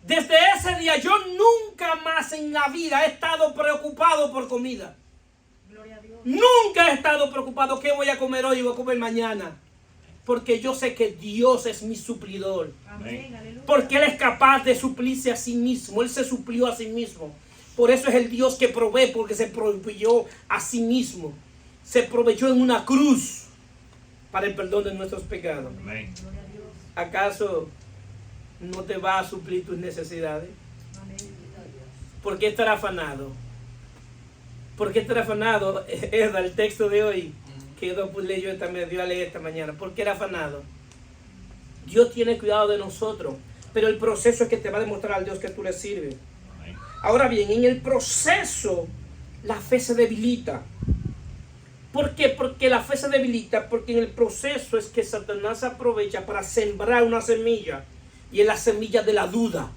Desde ese día yo nunca más en la vida he estado preocupado por comida. Gloria a Dios. Nunca he estado preocupado qué voy a comer hoy y voy a comer mañana. Porque yo sé que Dios es mi suplidor. Amén. Aleluya. Porque Él es capaz de suplirse a sí mismo. Él se suplió a sí mismo. Por eso es el Dios que provee, porque se proveyó a sí mismo. Se proveyó en una cruz para el perdón de nuestros pecados. Amén. Gloria a Dios. ¿Acaso no te va a suplir tus necesidades? Amén. ¿Por qué estar afanado? ¿Por qué estar afanado? Es el texto de hoy que yo me dio a leer esta mañana. ¿Por qué era afanado? Dios tiene cuidado de nosotros, pero el proceso es que te va a demostrar al Dios que tú le sirves. Amén. Ahora bien, en el proceso la fe se debilita. ¿Por qué? Porque la fe se debilita, porque en el proceso es que Satanás aprovecha para sembrar una semilla, y es la semilla de la duda.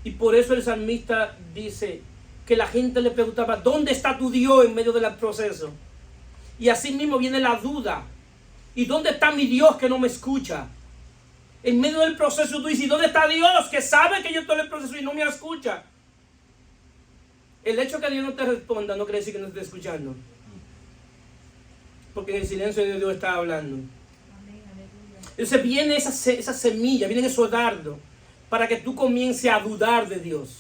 Y por eso el salmista dice que la gente le preguntaba, ¿dónde está tu Dios en medio del proceso? Y así mismo viene la duda. ¿Y dónde está mi Dios que no me escucha? En medio del proceso tú dices, ¿dónde está Dios que sabe que yo estoy en el proceso y no me escucha? El hecho de que Dios no te responda no quiere decir que no te esté escuchando. Porque en el silencio de Dios está hablando. Amén. Aleluya. Entonces viene esa semilla, viene esos dardos, para que tú comiences a dudar de Dios.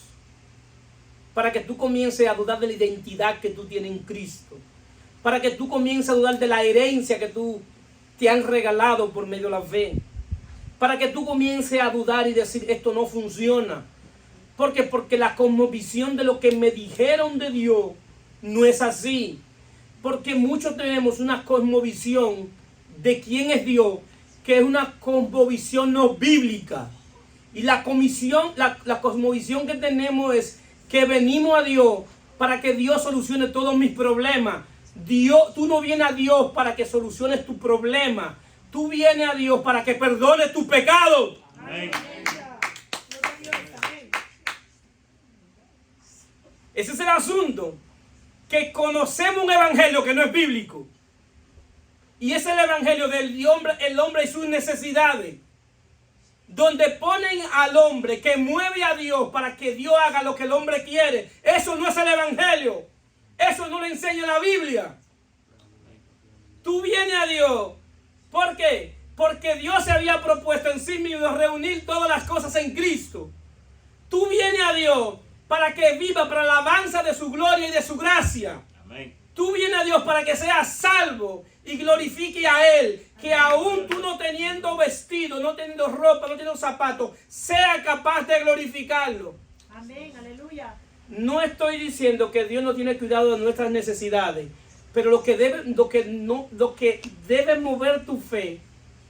Para que tú comiences a dudar de la identidad que tú tienes en Cristo. Para que tú comiences a dudar de la herencia que tú te han regalado por medio de la fe. Para que tú comiences a dudar y decir, esto no funciona. ¿Por qué? Porque la cosmovisión de lo que me dijeron de Dios no es así. Porque muchos tenemos una cosmovisión de quién es Dios, que es una cosmovisión no bíblica. Y la cosmovisión que tenemos es que venimos a Dios para que Dios solucione todos mis problemas. Tú no vienes a Dios para que soluciones tu problema. Tú vienes a Dios para que perdone tus pecados. Amén. Aleluya. Gloria a Dios. Amén. Ese es el asunto. Que conocemos un evangelio que no es bíblico. Y es el evangelio del hombre, el hombre y sus necesidades. Donde ponen al hombre que mueve a Dios para que Dios haga lo que el hombre quiere. Eso no es el evangelio. Eso no lo enseña la Biblia. Tú vienes a Dios. ¿Por qué? Porque Dios se había propuesto en sí mismo reunir todas las cosas en Cristo. Tú vienes a Dios para que viva para la alabanza de su gloria y de su gracia. Amén. Tú vienes a Dios para que seas salvo y glorifique a Él. Que aún tú no teniendo vestido, no teniendo ropa, no teniendo zapatos, sea capaz de glorificarlo. Amén. Aleluya. No estoy diciendo que Dios no tiene cuidado de nuestras necesidades, Pero lo que debe mover tu fe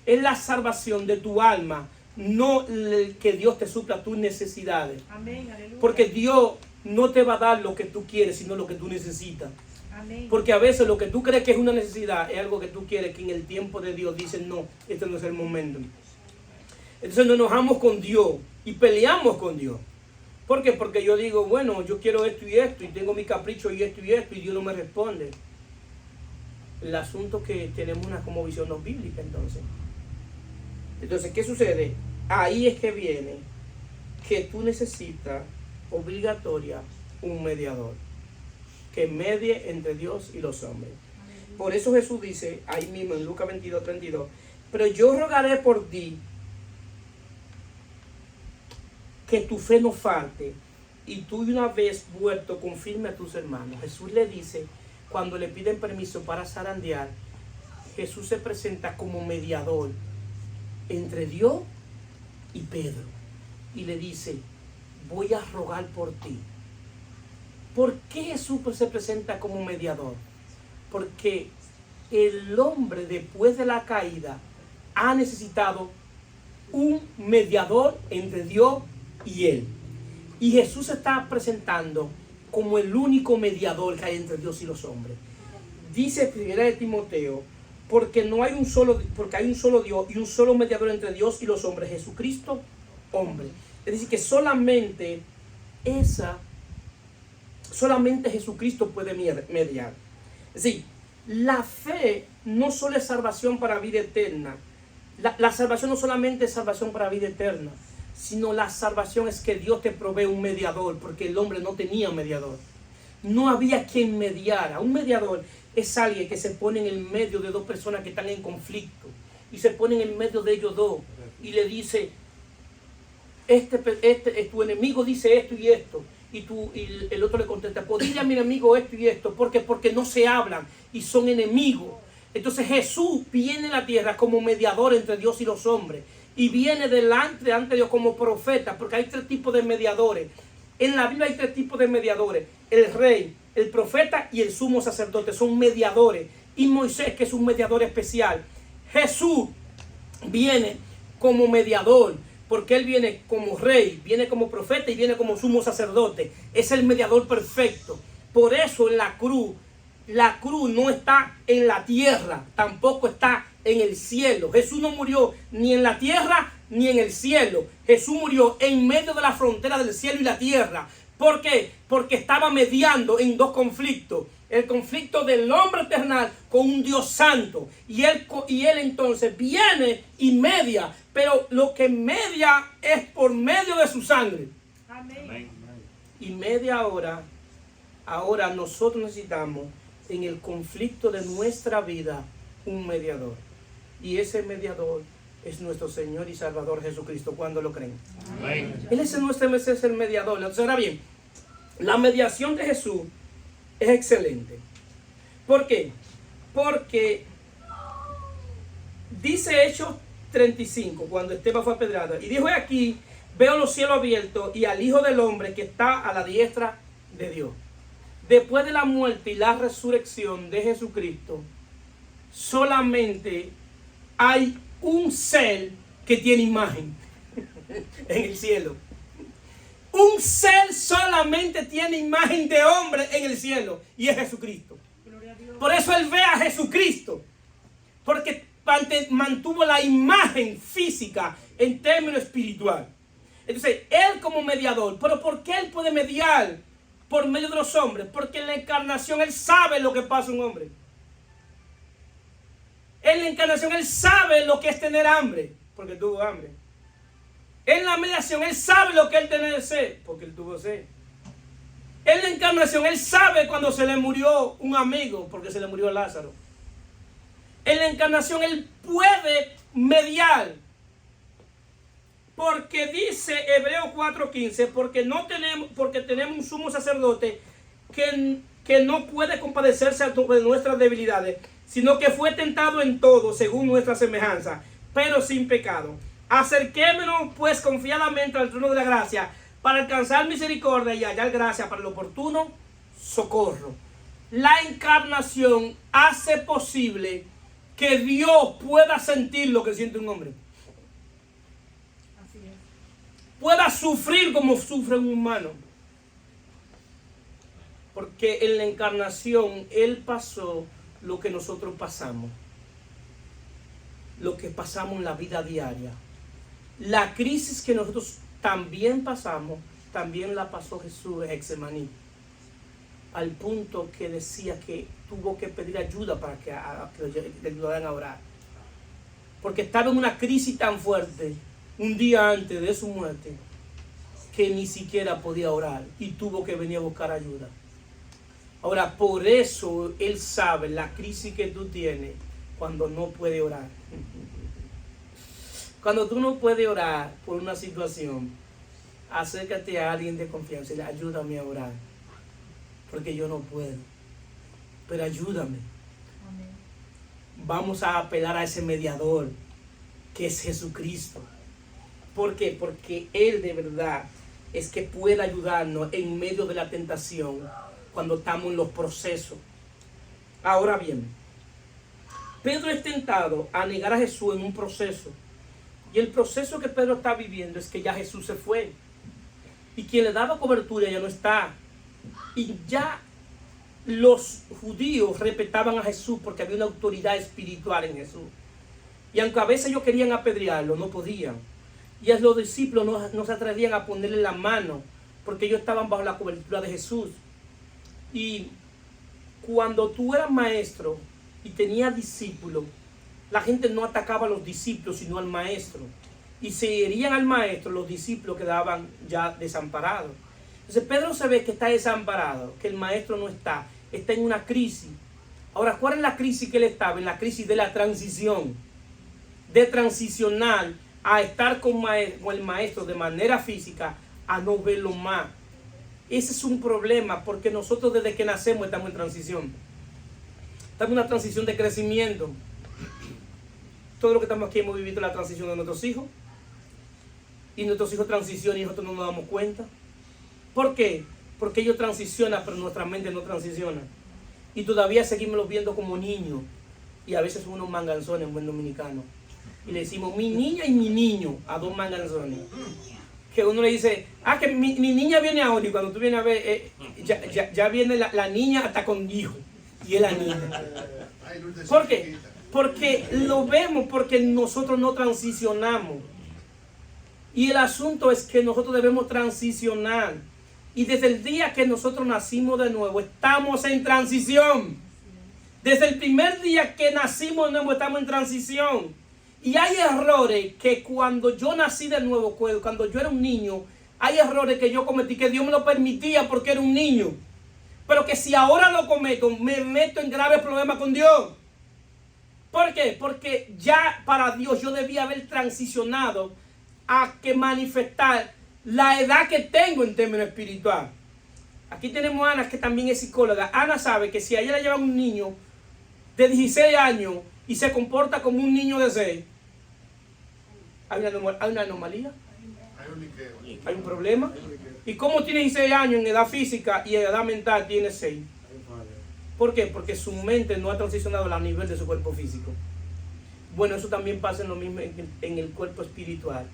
es la salvación de tu alma, no que Dios te supla tus necesidades. Amén, aleluya. Porque Dios no te va a dar lo que tú quieres, sino lo que tú necesitas. Amén. Porque a veces lo que tú crees que es una necesidad es algo que tú quieres, que en el tiempo de Dios dicen, no, este no es el momento. Entonces nos enojamos con Dios y peleamos con Dios. ¿Por qué? Porque yo digo, bueno, yo quiero esto, y tengo mi capricho y esto, y Dios no me responde. El asunto es que tenemos una como visión no bíblica entonces. Entonces, ¿qué sucede? Ahí es que viene que tú necesitas obligatoria un mediador que medie entre Dios y los hombres. Por eso Jesús dice ahí mismo en Lucas 22:32, pero yo rogaré por ti que tu fe no falte y tú de una vez vuelto confirme a tus hermanos. Jesús le dice, cuando le piden permiso para zarandear, Jesús se presenta como mediador entre Dios y Pedro y le dice, voy a rogar por ti. ¿Por qué Jesús se presenta como mediador? Porque el hombre después de la caída ha necesitado un mediador entre Dios y él. Y Jesús se está presentando como el único mediador que hay entre Dios y los hombres. Dice 1 Timoteo, porque hay un solo Dios y un solo mediador entre Dios y los hombres, Jesucristo, hombre. Es decir, que solamente Jesucristo puede mediar. Es decir, la fe no solo es salvación para vida eterna. La salvación no solamente es salvación para vida eterna, sino la salvación es que Dios te provee un mediador, porque el hombre no tenía mediador. No había quien mediara. Un mediador es alguien que se pone en el medio de dos personas que están en conflicto y se pone en el medio de ellos dos y le dice, tu enemigo dice esto y esto, y el otro le contesta, pues dile a mi enemigo esto y esto, porque no se hablan y son enemigos. Entonces Jesús viene a la tierra como mediador entre Dios y los hombres y viene delante de Dios como profeta, porque hay tres tipos de mediadores. En la Biblia hay tres tipos de mediadores: el rey, el profeta y el sumo sacerdote. Son mediadores. Y Moisés, que es un mediador especial. Jesús viene como mediador, porque él viene como rey, viene como profeta y viene como sumo sacerdote. Es el mediador perfecto. Por eso en la cruz no está en la tierra, tampoco está en el cielo. Jesús no murió ni en la tierra ni en el cielo. Jesús murió en medio de la frontera del cielo y la tierra. ¿Por qué? Porque estaba mediando en dos conflictos. El conflicto del hombre terrenal con un Dios santo. Y él entonces viene y media. Pero lo que media es por medio de su sangre. Amén. Y media ahora nosotros necesitamos en el conflicto de nuestra vida un mediador. Y ese mediador es nuestro Señor y Salvador Jesucristo. ¿Cuándo lo creen? Amén. Él es el mediador. Entonces, ahora bien, la mediación de Jesús es excelente. ¿Por qué? Porque dice Hechos 35, cuando Esteban fue apedreado, y dijo: aquí veo los cielos abiertos y al Hijo del Hombre que está a la diestra de Dios. Después de la muerte y la resurrección de Jesucristo, solamente hay un ser que tiene imagen en el cielo. Un ser solamente tiene imagen de hombre en el cielo, y es Jesucristo. Gloria a Dios. Por eso él ve a Jesucristo, porque mantuvo la imagen física en términos espiritual. Entonces, él como mediador. ¿Pero por qué él puede mediar por medio de los hombres? Porque en la encarnación él sabe lo que pasa a un hombre. En la encarnación él sabe lo que es tener hambre, porque tuvo hambre. En la mediación él sabe lo que es tener sed, porque él tuvo sed. En la encarnación él sabe cuando se le murió un amigo, porque se le murió Lázaro. En la encarnación él puede mediar, porque dice Hebreos 4:15, porque tenemos un sumo sacerdote que no puede compadecerse de nuestras debilidades, sino que fue tentado en todo según nuestra semejanza, pero sin pecado. Acerquémonos pues confiadamente al trono de la gracia, para alcanzar misericordia y hallar gracia para el oportuno socorro. la encarnación hace posible que Dios pueda sentir lo que siente un hombre. Así es. Pueda sufrir como sufre un humano. Porque en la encarnación Él pasó lo que nosotros pasamos. Lo que pasamos en la vida diaria. La crisis que nosotros también pasamos, también la pasó Jesús en Getsemaní. Al punto que decía que tuvo que pedir ayuda para que le ayudaran a orar. Porque estaba en una crisis tan fuerte un día antes de su muerte que ni siquiera podía orar y tuvo que venir a buscar ayuda. Ahora, por eso Él sabe la crisis que tú tienes cuando no puedes orar. Cuando tú no puedes orar por una situación, acércate a alguien de confianza y le ayúdame a orar. Porque yo no puedo. Pero ayúdame. Amén. Vamos a apelar a ese mediador que es Jesucristo. ¿Por qué? Porque Él de verdad es que puede ayudarnos en medio de la tentación cuando estamos en los procesos. Ahora bien, Pedro es tentado a negar a Jesús en un proceso. Y el proceso que Pedro está viviendo es que ya Jesús se fue. Y quien le daba cobertura ya no está. Y ya los judíos respetaban a Jesús porque había una autoridad espiritual en Jesús. Y aunque a veces ellos querían apedrearlo, no podían. Y a los discípulos no se atrevían a ponerle la mano porque ellos estaban bajo la cobertura de Jesús. Y cuando tú eras maestro y tenías discípulos, la gente no atacaba a los discípulos sino al maestro. Y se herían al maestro, los discípulos quedaban ya desamparados. Entonces Pedro se ve que está desamparado, que el maestro no está en una crisis. Ahora, ¿cuál es la crisis que él estaba? En la crisis de la transición, de transicionar a estar con el maestro de manera física a no verlo más. Ese es un problema porque nosotros desde que nacemos estamos en transición. Estamos en una transición de crecimiento. Todo lo que estamos aquí hemos vivido la transición de nuestros hijos. Y nuestros hijos transicionan y nosotros no nos damos cuenta. ¿Por qué? Porque ellos transicionan, pero nuestra mente no transiciona. Y todavía seguimos viendo como niños. Y a veces unos manganzones en buen dominicano. Y le decimos, mi niña y mi niño, a dos manganzones. Que uno le dice, que mi niña viene ahora. Y cuando tú vienes a ver, ya viene la niña hasta con hijo. Y es la niña. ¿Por qué? Porque lo vemos, porque nosotros no transicionamos. Y el asunto es que nosotros debemos transicionar. Y desde el día que nosotros nacimos de nuevo, estamos en transición. Desde el primer día que nacimos de nuevo, estamos en transición. Y hay errores que cuando yo nací de nuevo, cuando yo era un niño, hay errores que yo cometí que Dios me lo permitía porque era un niño. Pero que si ahora lo cometo, me meto en graves problemas con Dios. ¿Por qué? Porque ya para Dios yo debía haber transicionado a que manifestar la edad que tengo en términos espiritual. Aquí tenemos a Ana, que también es psicóloga. Ana sabe que si a ella le llevan un niño de 16 años y se comporta como un niño de 6, hay una anomalía, hay un problema. ¿Y cómo tiene 16 años en edad física y en edad mental tiene 6? ¿Por qué? Porque su mente no ha transicionado al nivel de su cuerpo físico. Bueno, eso también pasa en lo mismo en el cuerpo espiritual.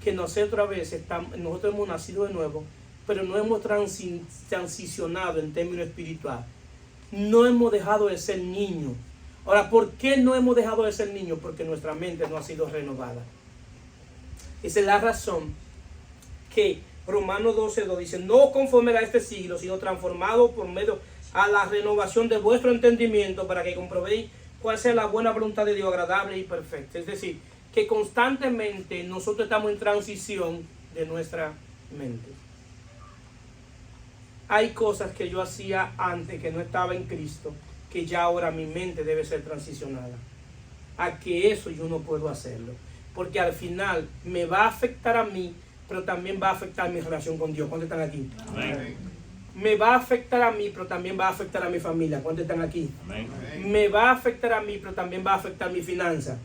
Que nosotros a veces nosotros hemos nacido de nuevo, pero no hemos transicionado en términos espirituales. No hemos dejado de ser niños. Ahora, ¿por qué no hemos dejado de ser niños? Porque nuestra mente no ha sido renovada. Esa es la razón que Romanos 12:2 dice, no conforme a este siglo, sino transformado por medio a la renovación de vuestro entendimiento para que comprobéis cuál sea la buena voluntad de Dios, agradable y perfecta. Es decir, que constantemente nosotros estamos en transición de nuestra mente. Hay cosas que yo hacía antes que no estaba en Cristo, que ya ahora mi mente debe ser transicionada. A que eso yo no puedo hacerlo. Porque al final me va a afectar a mí, pero también va a afectar mi relación con Dios. ¿Cuántos están aquí? Amén. Me va a afectar a mí, pero también va a afectar a mi familia. ¿Cuántos están aquí? Amén. Me va a afectar a mí, pero también va a afectar mi finanza.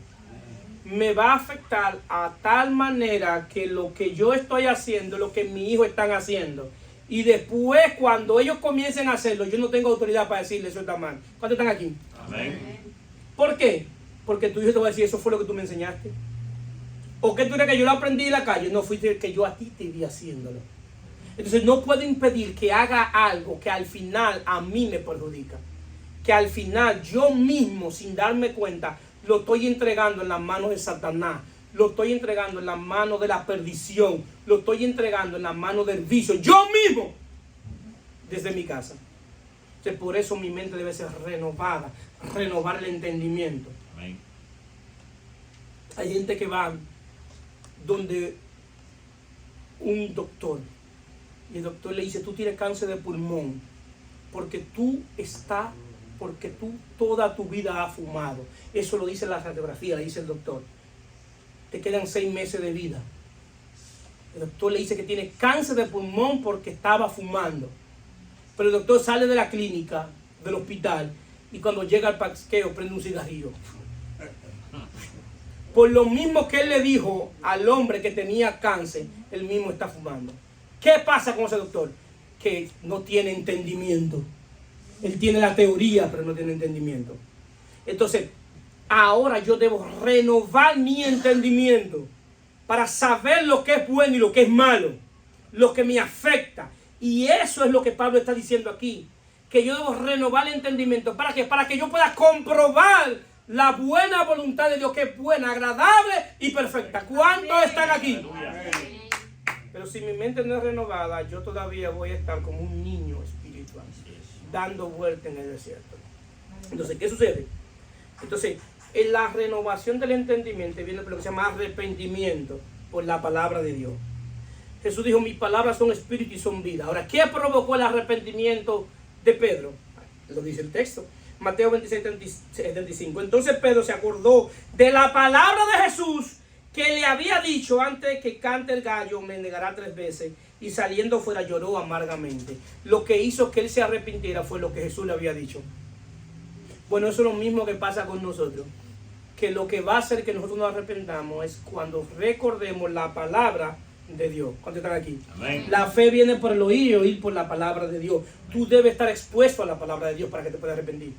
Me va a afectar a tal manera que lo que yo estoy haciendo, lo que mis hijos están haciendo, Y después, cuando ellos comiencen a hacerlo, yo no tengo autoridad para decirles eso está mal. ¿Cuántos están aquí? Amén. ¿Por qué? Porque tu hijo te va a decir, eso fue lo que tú me enseñaste. ¿O qué tú crees que yo lo aprendí en la calle? No, fuiste que yo a ti te vi haciéndolo. Entonces no puedo impedir que haga algo que al final a mí me perjudica. Que al final yo mismo, sin darme cuenta, lo estoy entregando en las manos de Satanás. Lo estoy entregando en las manos de la perdición. Lo estoy entregando en las manos del vicio. Yo mismo, desde mi casa. Entonces, por eso mi mente debe ser renovada. Renovar el entendimiento. Amén. Hay gente que va donde un doctor. Y el doctor le dice, tú tienes cáncer de pulmón. Porque tú toda tu vida has fumado. Eso lo dice la radiografía, le dice el doctor. Te quedan 6 meses de vida. El doctor le dice que tiene cáncer de pulmón porque estaba fumando. Pero el doctor sale de la clínica, del hospital, y cuando llega al parqueo prende un cigarrillo. Por lo mismo que él le dijo al hombre que tenía cáncer, él mismo está fumando. ¿Qué pasa con ese doctor? Que no tiene entendimiento. Él tiene la teoría, pero no tiene entendimiento. Entonces, ahora yo debo renovar mi entendimiento para saber lo que es bueno y lo que es malo, lo que me afecta. Y eso es lo que Pablo está diciendo aquí, que yo debo renovar el entendimiento. ¿Para qué? Para que yo pueda comprobar la buena voluntad de Dios, que es buena, agradable y perfecta. ¿Cuántos están aquí? Pero si mi mente no es renovada, yo todavía voy a estar como un niño espiritual, dando vuelta en el desierto. Entonces, ¿qué sucede? Entonces, en la renovación del entendimiento viene lo que se llama arrepentimiento por la palabra de Dios. Jesús dijo, mis palabras son espíritu y son vida. Ahora, ¿qué provocó el arrepentimiento de Pedro? Lo dice el texto. Mateo 26, 35. Entonces Pedro se acordó de la palabra de Jesús que le había dicho, antes que cante el gallo me negará 3 veces. Y saliendo fuera lloró amargamente. Lo que hizo que él se arrepintiera fue lo que Jesús le había dicho. Bueno, eso es lo mismo que pasa con nosotros. Que lo que va a hacer que nosotros nos arrepentamos es cuando recordemos la palabra de Dios. ¿Cuántos están aquí? Amén. La fe viene por el oír y oír por la palabra de Dios. Tú debes estar expuesto a la palabra de Dios para que te puedas arrepentir.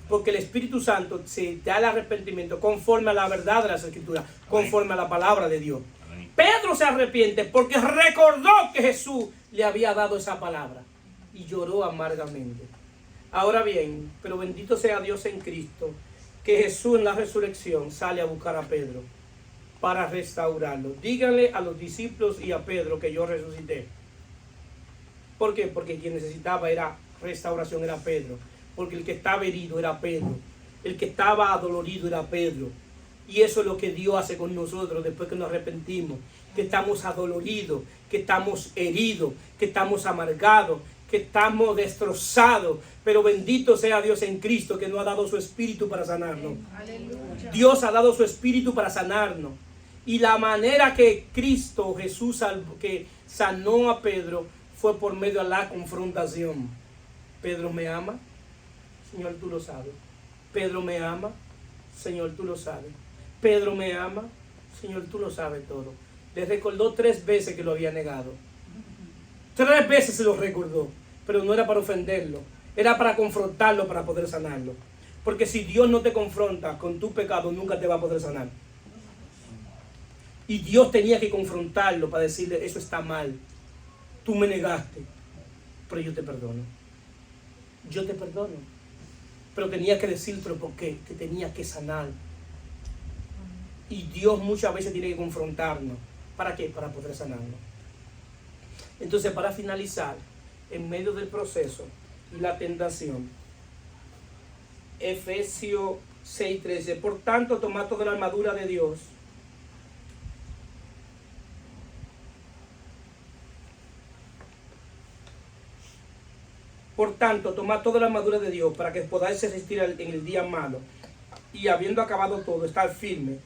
Porque el Espíritu Santo se da el arrepentimiento conforme a la verdad de las Escrituras, conforme a la palabra de Dios. Amén. Pedro se arrepiente porque recordó que Jesús le había dado esa palabra y lloró amargamente. Ahora bien, pero bendito sea Dios en Cristo, que Jesús en la resurrección sale a buscar a Pedro para restaurarlo. Díganle a los discípulos y a Pedro que yo resucité. ¿Por qué? Porque quien necesitaba era restauración, era Pedro. Porque el que estaba herido era Pedro. El que estaba adolorido era Pedro. Y eso es lo que Dios hace con nosotros después que nos arrepentimos. Que estamos adoloridos, que estamos heridos, que estamos amargados, que estamos destrozados. Pero bendito sea Dios en Cristo, que nos ha dado su Espíritu para sanarnos. Aleluya. Dios ha dado su Espíritu para sanarnos. Y la manera que Cristo Jesús que sanó a Pedro fue por medio de la confrontación. Pedro me ama, Señor, tú lo sabes. Pedro me ama, Señor, tú lo sabes. Pedro me ama, Señor, tú lo sabes todo. Le recordó 3 veces que lo había negado. 3 veces se lo recordó, pero no era para ofenderlo, era para confrontarlo, para poder sanarlo. Porque si Dios no te confronta con tu pecado, nunca te va a poder sanar. Y Dios tenía que confrontarlo para decirle, eso está mal. Tú me negaste, pero yo te perdono. Yo te perdono. Pero tenía que decirte por qué, te tenía que sanar. Y Dios muchas veces tiene que confrontarnos. ¿Para qué? Para poder sanarnos. Entonces, para finalizar, en medio del proceso y la tentación, Efesios 6:13, por tanto, tomad toda la armadura de Dios. Por tanto, tomad toda la armadura de Dios para que podáis resistir en el día malo. Y habiendo acabado todo, estar firme.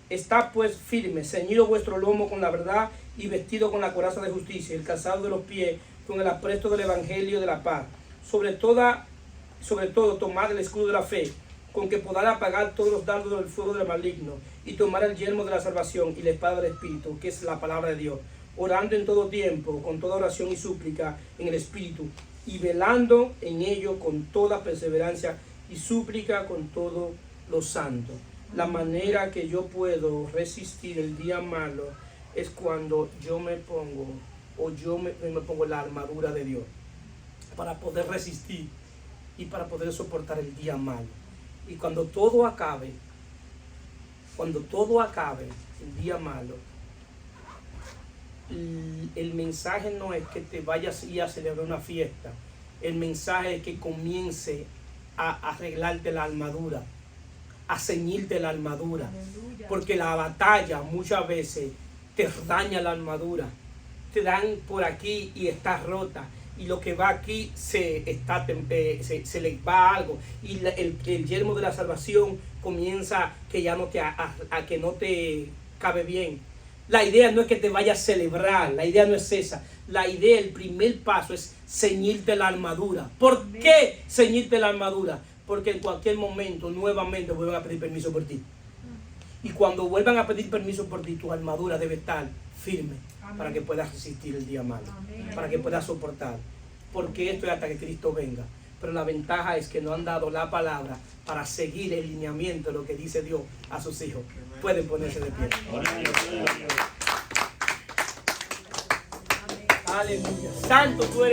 Está pues firme, ceñido vuestro lomo con la verdad y vestido con la coraza de justicia, el calzado de los pies con el apresto del evangelio de la paz. Sobre todo, tomad el escudo de la fe, con que podáis apagar todos los dardos del fuego del maligno, y tomar el yelmo de la salvación y la espada del Espíritu, que es la palabra de Dios. orando en todo tiempo, con toda oración y súplica en el Espíritu, y velando en ello con toda perseverancia y súplica con todos los santos. La manera que yo puedo resistir el día malo es cuando yo me pongo, me pongo la armadura de Dios, para poder resistir y para poder soportar el día malo. Y cuando todo acabe, el día malo, el mensaje no es que te vayas a ir a celebrar una fiesta. El mensaje es que comience a arreglarte la armadura, a ceñirte la armadura. Aleluya. Porque la batalla muchas veces te daña la armadura. Te dan por aquí y está rota. Y lo que va aquí se le va algo. Y el yelmo de la salvación comienza que ya no te, a que no te cabe bien. La idea no es que te vayas a celebrar, la idea no es esa. La idea, el primer paso es ceñirte la armadura. ¿Por qué ceñirte la armadura? Porque en cualquier momento nuevamente vuelvan a pedir permiso por ti. Y cuando vuelvan a pedir permiso por ti, tu armadura debe estar firme. Amén. Para que puedas resistir el día malo. Amén. Para que puedas soportar. Porque esto es hasta que Cristo venga. Pero la ventaja es que no han dado la palabra para seguir el lineamiento de lo que dice Dios a sus hijos. Pueden ponerse de pie. Gloria a Dios, gloria a Dios. Aleluya. Santo tú eres.